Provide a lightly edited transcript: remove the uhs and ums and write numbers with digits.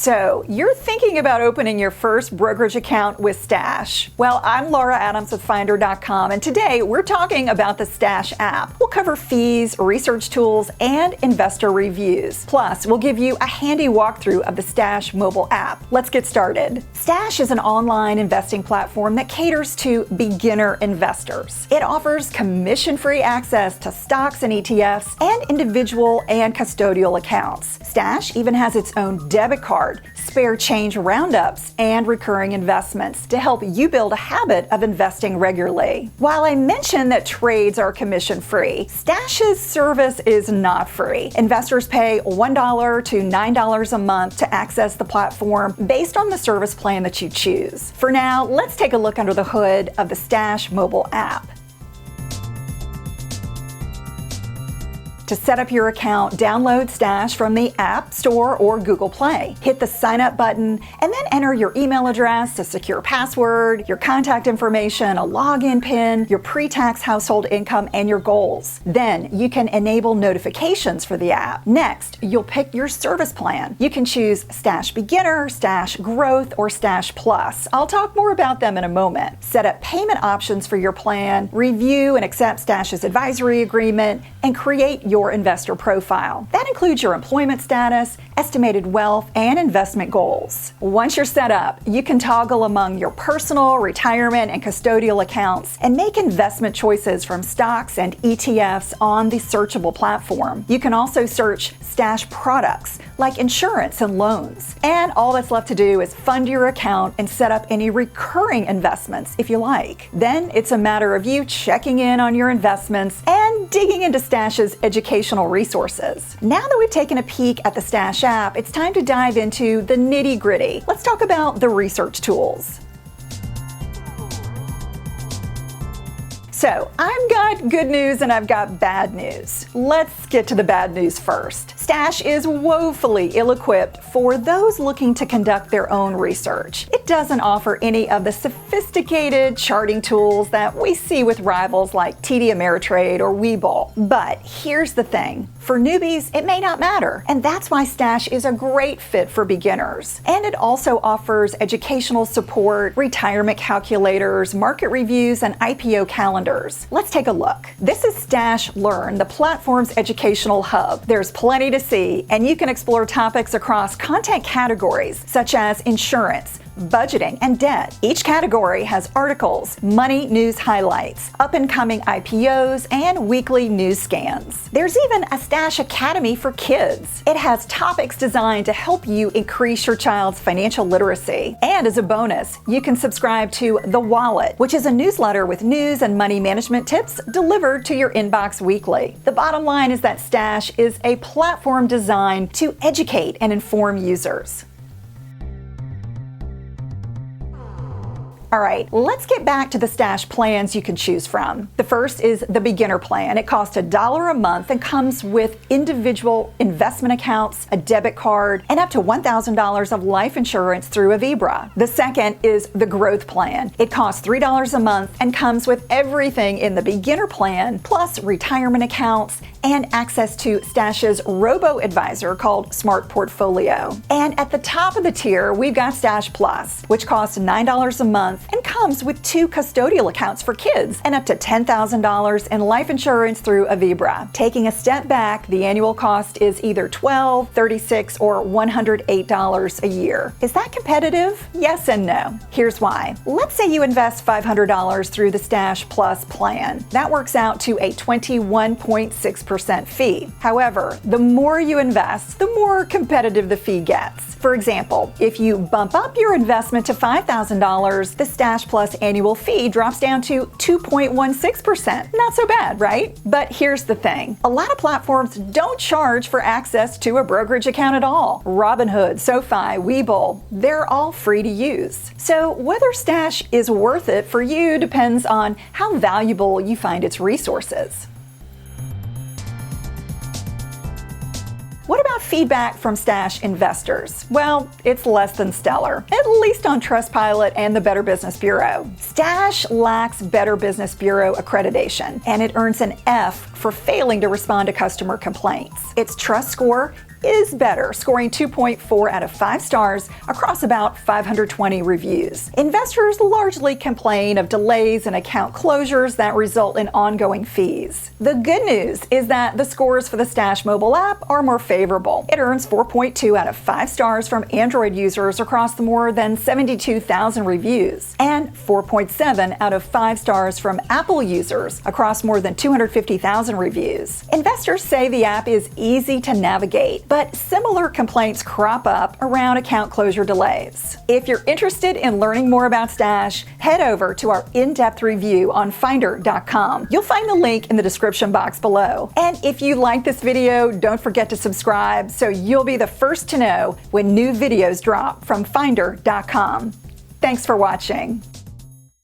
So, you're thinking about opening your first brokerage account with Stash. Well, I'm Laura Adams with Finder.com, and today we're talking about the Stash app. We'll cover fees, research tools, and investor reviews. Plus, we'll give you a handy walkthrough of the Stash mobile app. Let's get started. Stash is an online investing platform that caters to beginner investors. It offers commission-free access to stocks and ETFs and individual and custodial accounts. Stash even has its own debit card, spare change roundups, and recurring investments to help you build a habit of investing regularly. While I mentioned that trades are commission-free, Stash's service is not free. Investors pay $1 to $9 a month to access the platform based on the service plan that you choose. For now, let's take a look under the hood of the Stash mobile app. To set up your account, download Stash from the App Store or Google Play. Hit the Sign Up button and then enter your email address, a secure password, your contact information, a login PIN, your pre-tax household income, and your goals. Then you can enable notifications for the app. Next, you'll pick your service plan. You can choose Stash Beginner, Stash Growth, or Stash Plus. I'll talk more about them in a moment. Set up payment options for your plan, review and accept Stash's advisory agreement, and create your investor profile. That includes your employment status, estimated wealth, and investment goals. Once you're set up, you can toggle among your personal, retirement, and custodial accounts and make investment choices from stocks and ETFs on the searchable platform. You can also search Stash products like insurance and loans. And all that's left to do is fund your account and set up any recurring investments if you like. Then it's a matter of you checking in on your investments and digging into Stash's educational resources. Now that we've taken a peek at the Stash app, it's time to dive into the nitty-gritty. Let's talk about the research tools. So, I've got good news and I've got bad news. Let's get to the bad news first. Stash is woefully ill-equipped for those looking to conduct their own research. It doesn't offer any of the sophisticated charting tools that we see with rivals like TD Ameritrade or Webull. But here's the thing. For newbies, it may not matter, and that's why Stash is a great fit for beginners. And it also offers educational support, retirement calculators, market reviews, and IPO calendars. Let's take a look. This is Stash Learn, the platform's educational hub. There's plenty to see, and you can explore topics across content categories such as insurance, budgeting, and debt. Each category has articles, money news highlights, up-and-coming IPOs, and weekly news scans. There's even a Stash Academy for kids. It has topics designed to help you increase your child's financial literacy. And as a bonus, you can subscribe to The Wallet, which is a newsletter with news and money management tips delivered to your inbox weekly. The bottom line is that Stash is a platform designed to educate and inform users. All right, let's get back to the Stash plans you can choose from. The first is the beginner plan. It costs $1 a month and comes with individual investment accounts, a debit card, and up to $1,000 of life insurance through Avibra. The second is the growth plan. It costs $3 a month and comes with everything in the beginner plan, plus retirement accounts and access to Stash's robo-advisor called Smart Portfolio. And at the top of the tier, we've got Stash Plus, which costs $9 a month and comes with 2 custodial accounts for kids and up to $10,000 in life insurance through Avibra. Taking a step back, the annual cost is either $12, $36, or $108 a year. Is that competitive? Yes and no. Here's why. Let's say you invest $500 through the Stash Plus plan. That works out to a 21.6% fee. However, the more you invest, the more competitive the fee gets. For example, if you bump up your investment to $5,000, the Stash Plus annual fee drops down to 2.16%. Not so bad, right? But here's the thing. A lot of platforms don't charge for access to a brokerage account at all. Robinhood, SoFi, Webull, they're all free to use. So whether Stash is worth it for you depends on how valuable you find its resources. What about feedback from Stash investors? Well, it's less than stellar, at least on Trustpilot and the Better Business Bureau. Stash lacks Better Business Bureau accreditation, and it earns an F for failing to respond to customer complaints. Its trust score is better, scoring 2.4 out of 5 stars across about 520 reviews. Investors largely complain of delays and account closures that result in ongoing fees. The good news is that the scores for the Stash mobile app are more favorable. It earns 4.2 out of 5 stars from Android users across the more than 72,000 reviews, and 4.7 out of 5 stars from Apple users across more than 250,000 reviews. Investors say the app is easy to navigate, but similar complaints crop up around account closure delays. If you're interested in learning more about Stash, head over to our in-depth review on Finder.com. You'll find the link in the description box below. And if you like this video, don't forget to subscribe so you'll be the first to know when new videos drop from Finder.com. Thanks for watching.